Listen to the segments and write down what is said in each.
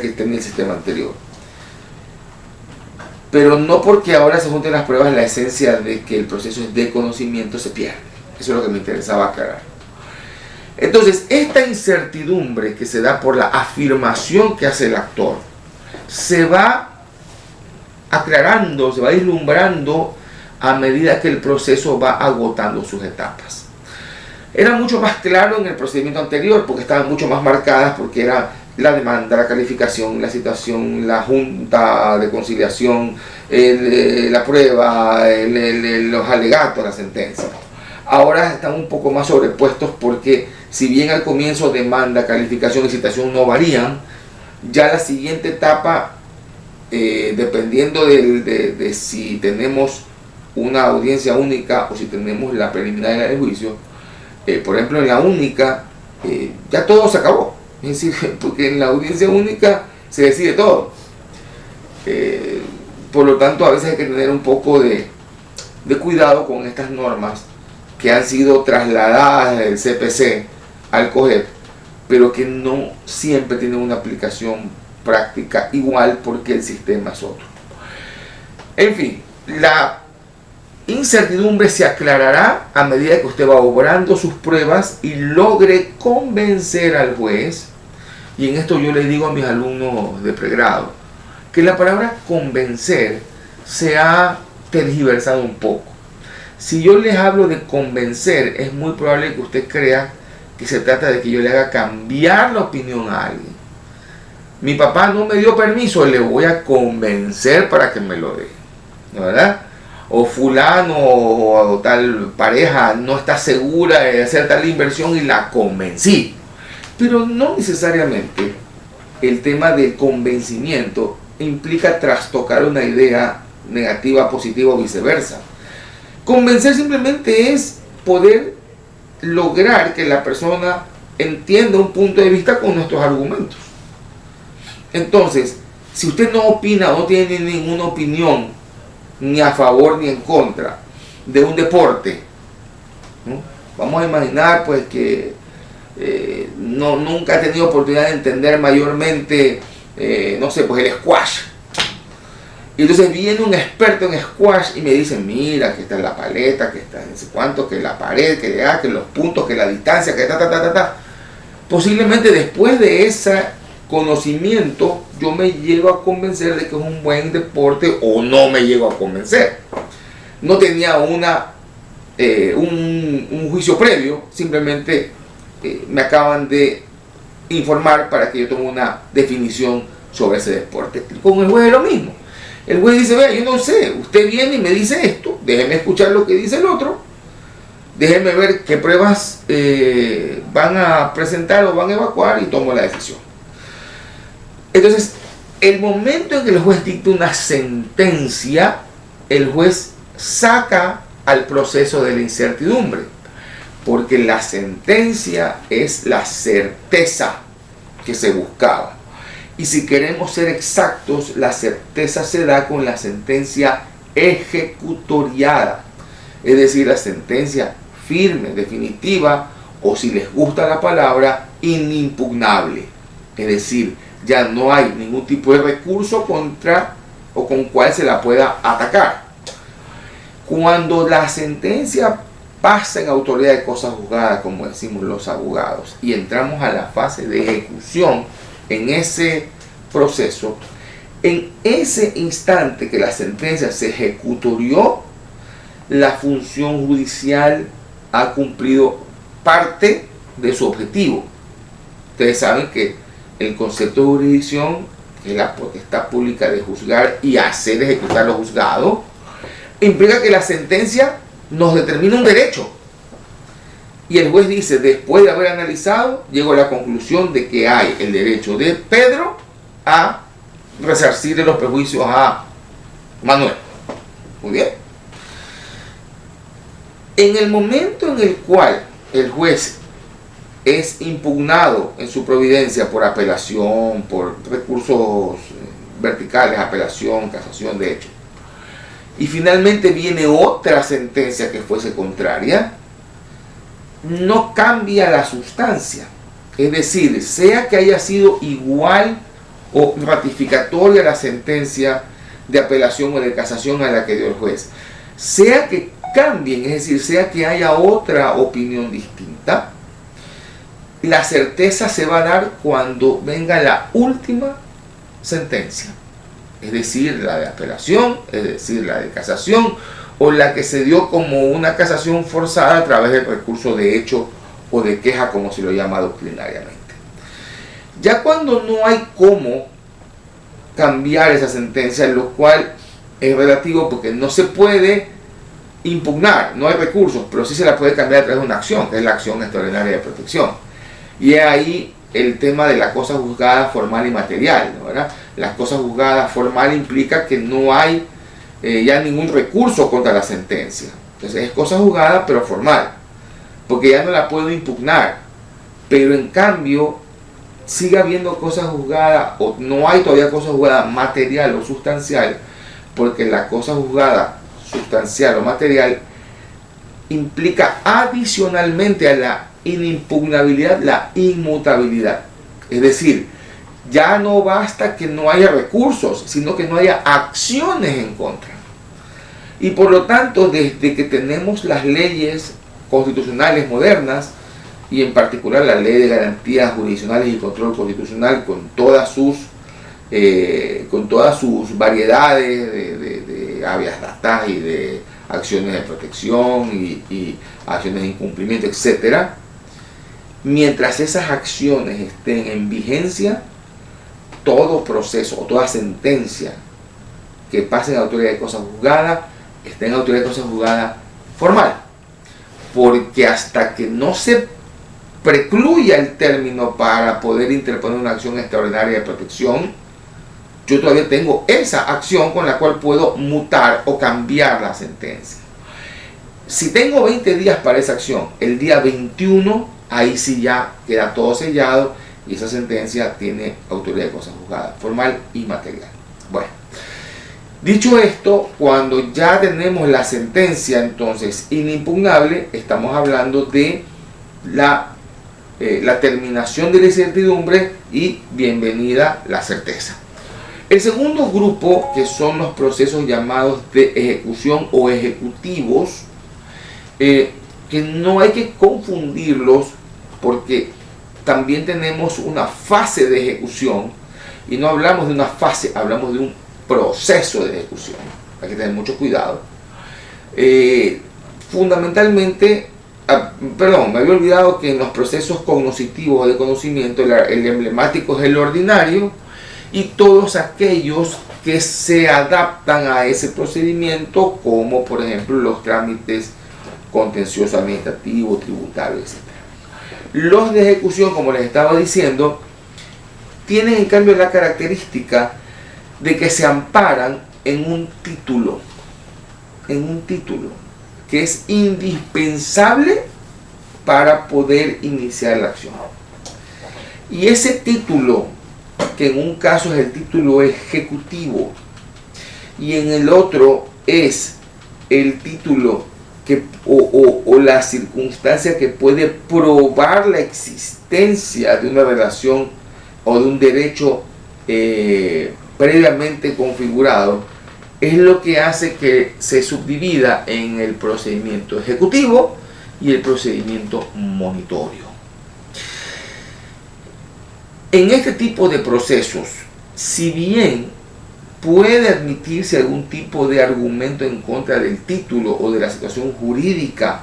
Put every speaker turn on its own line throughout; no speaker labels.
que tenía el sistema anterior. Pero no porque ahora se junten las pruebas, la esencia de que el proceso de conocimiento se pierde. Eso es lo que me interesaba aclarar. Entonces, esta incertidumbre que se da por la afirmación que hace el actor, se va aclarando, se va vislumbrando a medida que el proceso va agotando sus etapas. Era mucho más claro en el procedimiento anterior, porque estaban mucho más marcadas, porque era la demanda, la calificación, la citación, la junta de conciliación, la prueba, los alegatos, la sentencia. Ahora están un poco más sobrepuestos porque si bien al comienzo demanda, calificación y citación no varían, ya la siguiente etapa, dependiendo de si tenemos una audiencia única o si tenemos la preliminar del juicio, por ejemplo en la única ya todo se acabó. Es decir, porque en la audiencia única se decide todo. Por lo tanto, a veces hay que tener un poco de cuidado con estas normas que han sido trasladadas del CPC al COGEP, pero que no siempre tienen una aplicación práctica igual porque el sistema es otro. En fin, la incertidumbre se aclarará a medida que usted va obrando sus pruebas y logre convencer al juez. Y en esto yo le digo a mis alumnos de pregrado que la palabra convencer se ha tergiversado un poco. Si yo les hablo de convencer, es muy probable que usted crea que se trata de que yo le haga cambiar la opinión a alguien. Mi papá no me dio permiso, le voy a convencer para que me lo dé, ¿verdad? O fulano o tal pareja no está segura de hacer tal inversión y la convencí. Pero no necesariamente el tema del convencimiento implica trastocar una idea negativa, positiva o viceversa. Convencer simplemente es poder lograr que la persona entienda un punto de vista con nuestros argumentos. Entonces, si usted no opina o no tiene ninguna opinión, ni a favor ni en contra, de un deporte, ¿no? Vamos a imaginar pues que nunca ha tenido oportunidad de entender mayormente, no sé, pues el squash. Y entonces viene un experto en squash y me dice, mira, que está la paleta, que está no sé cuánto, que la pared, que los puntos, que la distancia, que ta. Posiblemente después de ese conocimiento yo me llego a convencer de que es un buen deporte o no me llego a convencer. No tenía un juicio previo, simplemente me acaban de informar para que yo tome una definición sobre ese deporte. Con el juez es lo mismo. El juez dice, vea, yo no sé, usted viene y me dice esto, déjeme escuchar lo que dice el otro, déjeme ver qué pruebas van a presentar o van a evacuar y tomo la decisión. Entonces, el momento en que el juez dicta una sentencia, el juez saca al proceso de la incertidumbre, porque la sentencia es la certeza que se buscaba. Y si queremos ser exactos, la certeza se da con la sentencia ejecutoriada, es decir, la sentencia firme, definitiva, o si les gusta la palabra, inimpugnable. Es decir, ya no hay ningún tipo de recurso contra o con cual se la pueda atacar. Cuando la sentencia pasa en autoridad de cosa juzgada, como decimos los abogados, y entramos a la fase de ejecución, en ese proceso, en ese instante que la sentencia se ejecutorió, la función judicial ha cumplido parte de su objetivo. Ustedes saben que el concepto de jurisdicción es la potestad pública de juzgar y hacer ejecutar lo juzgado, implica que la sentencia nos determina un derecho. Y el juez dice, después de haber analizado, llego a la conclusión de que hay el derecho de Pedro a resarcir de los prejuicios a Manuel. Muy bien. En el momento en el cual el juez es impugnado en su providencia por apelación, por recursos verticales, apelación, casación, de hecho, y finalmente viene otra sentencia que fuese contraria, no cambia la sustancia. Es decir, sea que haya sido igual o ratificatoria a la sentencia de apelación o de casación a la que dio el juez. Sea que cambien, es decir, sea que haya otra opinión distinta, la certeza se va a dar cuando venga la última sentencia, es decir, la de apelación, es decir, la de casación, o la que se dio como una casación forzada a través del recurso de hecho o de queja, como se lo llama doctrinariamente. Ya cuando no hay cómo cambiar esa sentencia, lo cual es relativo porque no se puede impugnar, no hay recursos, pero sí se la puede cambiar a través de una acción, que es la acción extraordinaria de protección. Y es ahí el tema de la cosa juzgada formal y material, ¿verdad? La cosa juzgada formal implica que no hay ya ningún recurso contra la sentencia. Entonces es cosa juzgada pero formal, porque ya no la puedo impugnar, pero en cambio sigue habiendo cosa juzgada, o no hay todavía cosa juzgada material o sustancial, porque la cosa juzgada sustancial o material implica adicionalmente a la inimpugnabilidad la inmutabilidad. Es decir, ya no basta que no haya recursos, sino que no haya acciones en contra. Y por lo tanto, desde que tenemos las leyes constitucionales modernas, y en particular la Ley de Garantías Jurisdiccionales y Control Constitucional, con todas sus variedades de habeas data y de acciones de protección y acciones de incumplimiento, etc., mientras esas acciones estén en vigencia, todo proceso o toda sentencia que pase en autoridad de cosa juzgada está en autoridad de cosa juzgada formal, porque hasta que no se precluya el término para poder interponer una acción extraordinaria de protección, yo todavía tengo esa acción con la cual puedo mutar o cambiar la sentencia. Si tengo 20 días para esa acción, el día 21, ahí sí ya queda todo sellado y esa sentencia tiene autoridad de cosa juzgada, formal y material. Bueno, dicho esto, cuando ya tenemos la sentencia entonces inimpugnable, estamos hablando de la terminación de la incertidumbre y bienvenida la certeza. El segundo grupo, que son los procesos llamados de ejecución o ejecutivos, que no hay que confundirlos porque también tenemos una fase de ejecución y no hablamos de una fase, hablamos de un proceso de ejecución. Hay que tener mucho cuidado. Fundamentalmente, me había olvidado que en los procesos cognoscitivos de conocimiento el emblemático es el ordinario y todos aquellos que se adaptan a ese procedimiento, como por ejemplo los trámites contencioso administrativo, tributario, etc. Los de ejecución, como les estaba diciendo, tienen en cambio la característica de que se amparan en un título que es indispensable para poder iniciar la acción. Y ese título, que en un caso es el título ejecutivo y en el otro es el título o la circunstancia que puede probar la existencia de una relación o de un derecho previamente configurado, es lo que hace que se subdivida en el procedimiento ejecutivo y el procedimiento monitorio. En este tipo de procesos, si bien puede admitirse algún tipo de argumento en contra del título o de la situación jurídica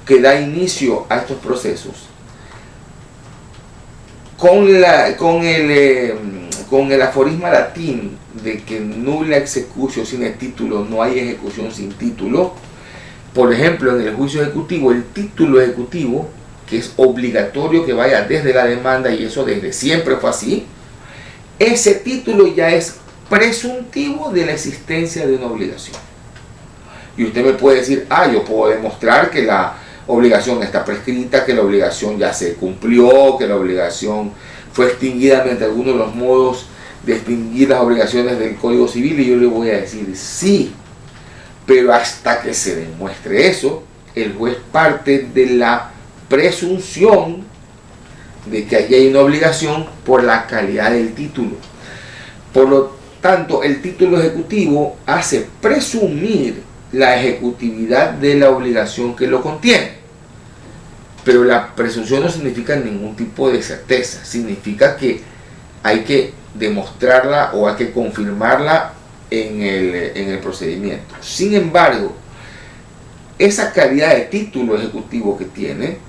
que da inicio a estos procesos, con el aforisma latín de que nulla executio sine título, no hay ejecución sin título. Por ejemplo, en el juicio ejecutivo, el título ejecutivo, que es obligatorio que vaya desde la demanda, y eso desde siempre fue así, ese título ya es presuntivo de la existencia de una obligación. Y usted me puede decir, yo puedo demostrar que la obligación está prescrita, que la obligación ya se cumplió, que la obligación fue extinguida mediante alguno de los modos de extinguir las obligaciones del Código Civil, y yo le voy a decir sí, pero hasta que se demuestre eso, el juez parte de la presunción de que allí hay una obligación por la calidad del título. Por lo tanto, el título ejecutivo hace presumir la ejecutividad de la obligación que lo contiene. Pero la presunción no significa ningún tipo de certeza, significa que hay que demostrarla o hay que confirmarla en el procedimiento. Sin embargo, esa calidad de título ejecutivo que tiene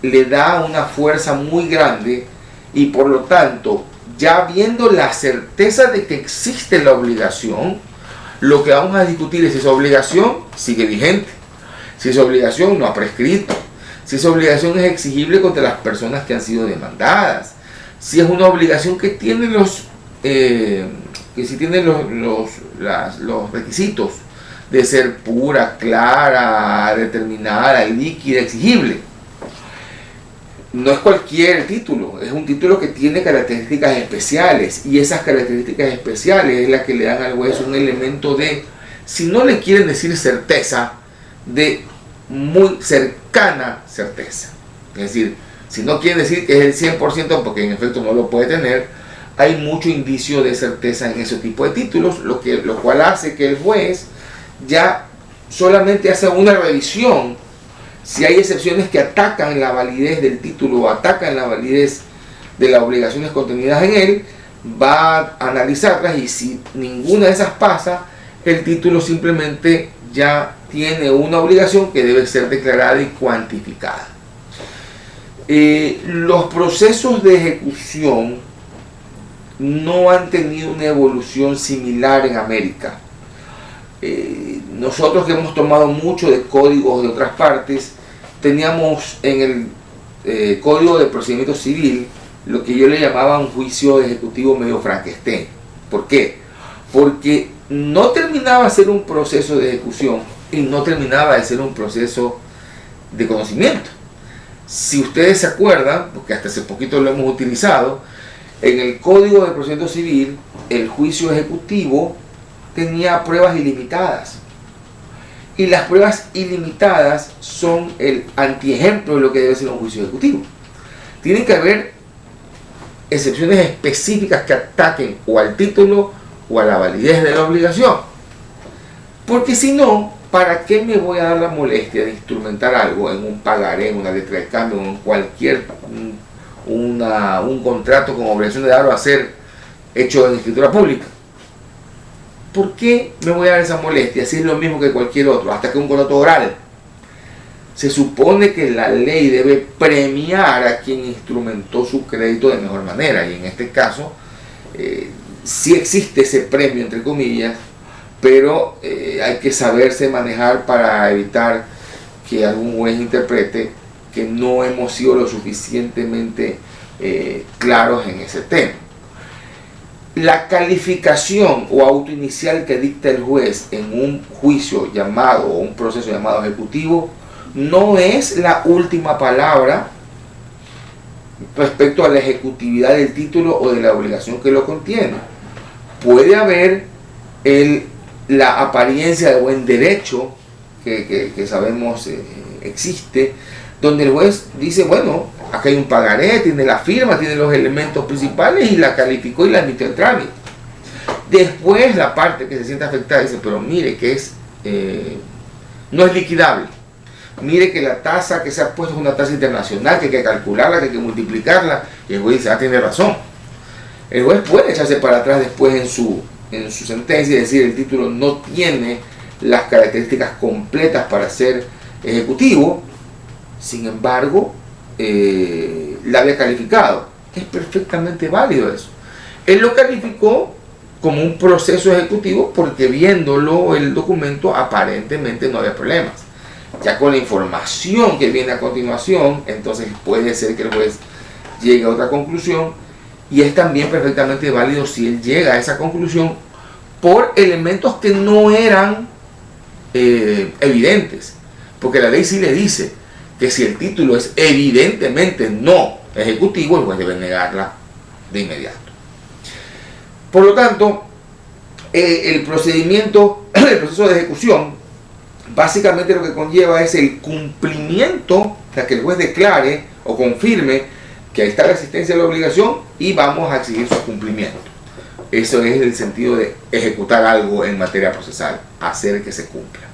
le da una fuerza muy grande y por lo tanto, ya viendo la certeza de que existe la obligación, lo que vamos a discutir es si esa obligación sigue vigente, si esa obligación no ha prescrito, si esa obligación es exigible contra las personas que han sido demandadas, si es una obligación que tiene los requisitos de ser pura, clara, determinada, líquida, exigible. No es cualquier título, es un título que tiene características especiales y esas características especiales es la que le dan al juez un elemento de, si no le quieren decir certeza, de muy cercana certeza. Es decir, si no quieren decir que es el 100% porque en efecto no lo puede tener, hay mucho indicio de certeza en ese tipo de títulos, lo cual hace que el juez ya solamente hace una revisión. Si hay excepciones que atacan la validez del título o atacan la validez de las obligaciones contenidas en él, va a analizarlas y si ninguna de esas pasa, el título simplemente ya tiene una obligación que debe ser declarada y cuantificada. Los procesos de ejecución no han tenido una evolución similar en América. Nosotros que hemos tomado mucho de códigos de otras partes, teníamos en el Código de Procedimiento Civil lo que yo le llamaba un juicio ejecutivo medio Frankenstein. ¿Por qué? Porque no terminaba de ser un proceso de ejecución y no terminaba de ser un proceso de conocimiento. Si ustedes se acuerdan, porque hasta hace poquito lo hemos utilizado, en el Código de Procedimiento Civil el juicio ejecutivo tenía pruebas ilimitadas. Y las pruebas ilimitadas son el antiejemplo de lo que debe ser un juicio ejecutivo. Tienen que haber excepciones específicas que ataquen o al título o a la validez de la obligación. Porque si no, ¿para qué me voy a dar la molestia de instrumentar algo en un pagaré, en una letra de cambio, en cualquier un contrato con obligación de dar o hacer hecho en escritura pública? ¿Por qué me voy a dar esa molestia si es lo mismo que cualquier otro? Hasta que un contrato oral. Se supone que la ley debe premiar a quien instrumentó su crédito de mejor manera. Y en este caso, sí existe ese premio, entre comillas, pero hay que saberse manejar para evitar que algún juez interprete que no hemos sido lo suficientemente claros en ese tema. La calificación o auto inicial que dicta el juez en un juicio llamado o un proceso llamado ejecutivo no es la última palabra respecto a la ejecutividad del título o de la obligación que lo contiene. Puede haber la apariencia de buen derecho que sabemos existe, donde el juez dice, bueno, acá hay un pagaré, tiene la firma, tiene los elementos principales y la calificó y la admitió el trámite. Después la parte que se siente afectada dice, pero mire que no es liquidable. Mire que la tasa que se ha puesto es una tasa internacional, que hay que calcularla, que hay que multiplicarla. Y el juez dice, tiene razón. El juez puede echarse para atrás después en su sentencia y decir, el título no tiene las características completas para ser ejecutivo. Sin embargo, la había calificado. Es perfectamente válido eso. Él lo calificó como un proceso ejecutivo porque viéndolo el documento aparentemente no había problemas. Ya con la información que viene a continuación, entonces puede ser que el juez llegue a otra conclusión y es también perfectamente válido si él llega a esa conclusión por elementos que no eran evidentes. Porque la ley sí le dice que si el título es evidentemente no ejecutivo, el juez debe negarla de inmediato. Por lo tanto, el proceso de ejecución, básicamente lo que conlleva es el cumplimiento, o sea, que el juez declare o confirme que ahí está la existencia de la obligación y vamos a exigir su cumplimiento. Eso es el sentido de ejecutar algo en materia procesal, hacer que se cumpla.